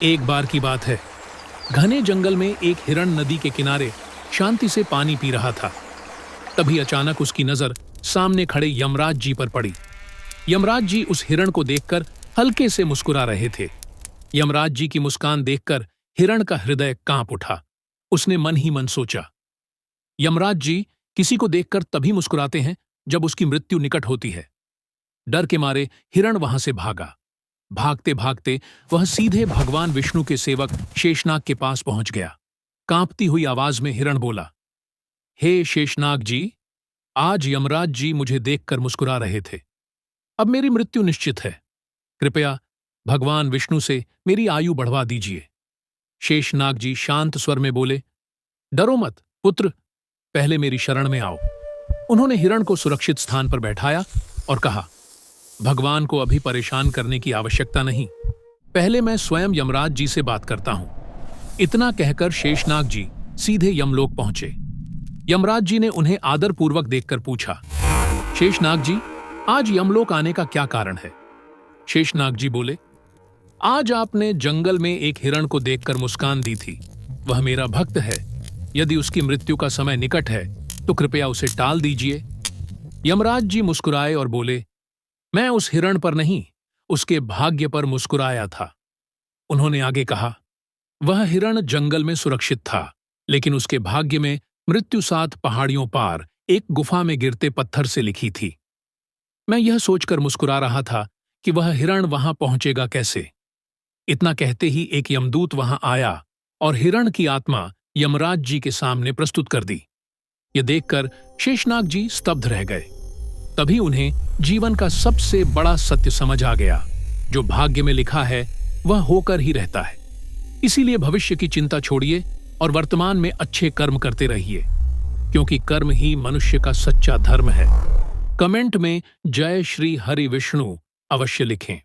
एक बार की बात है, घने जंगल में एक हिरण नदी के किनारे शांति से पानी पी रहा था। तभी अचानक उसकी नजर सामने खड़े यमराज जी पर पड़ी। यमराज जी उस हिरण को देखकर हल्के से मुस्कुरा रहे थे। यमराज जी की मुस्कान देखकर हिरण का हृदय कांप उठा। उसने मन ही मन सोचा, यमराज जी किसी को देखकर तभी मुस्कुराते हैं जब उसकी मृत्यु निकट होती है। डर के मारे हिरण वहां से भागा। भागते भागते वह सीधे भगवान विष्णु के सेवक शेषनाग के पास पहुंच गया। कांपती हुई आवाज में हिरण बोला, हे शेषनाग जी, आज यमराज जी मुझे देखकर मुस्कुरा रहे थे। अब मेरी मृत्यु निश्चित है। कृपया भगवान विष्णु से मेरी आयु बढ़वा दीजिए। शेषनाग जी शांत स्वर में बोले, डरो मत पुत्र, पहले मेरी शरण में आओ। उन्होंने हिरण को सुरक्षित स्थान पर बैठाया और कहा, भगवान को अभी परेशान करने की आवश्यकता नहीं, पहले मैं स्वयं यमराज जी से बात करता हूं। इतना कहकर शेषनाग जी सीधे यमलोक पहुंचे। यमराज जी ने उन्हें आदरपूर्वक देखकर पूछा, शेषनाग जी, आज यमलोक आने का क्या कारण है? शेषनाग जी बोले, आज आपने जंगल में एक हिरण को देखकर मुस्कान दी थी। वह मेरा भक्त है। यदि उसकी मृत्यु का समय निकट है तो कृपया उसे टाल दीजिए। यमराज जी मुस्कुराए और बोले, मैं उस हिरण पर नहीं, उसके भाग्य पर मुस्कुराया था। उन्होंने आगे कहा, वह हिरण जंगल में सुरक्षित था, लेकिन उसके भाग्य में मृत्यु 7 पहाड़ियों पार एक गुफा में गिरते पत्थर से लिखी थी। मैं यह सोचकर मुस्कुरा रहा था कि वह हिरण वहां पहुंचेगा कैसे। इतना कहते ही एक यमदूत वहां आया और हिरण की आत्मा यमराज जी के सामने प्रस्तुत कर दी। यह देखकर शेषनाग जी स्तब्ध रह गए। तभी उन्हें जीवन का सबसे बड़ा सत्य समझ आ गया, जो भाग्य में लिखा है वह होकर ही रहता है। इसीलिए भविष्य की चिंता छोड़िए और वर्तमान में अच्छे कर्म करते रहिए, क्योंकि कर्म ही मनुष्य का सच्चा धर्म है। कमेंट में जय श्री हरि विष्णु अवश्य लिखें।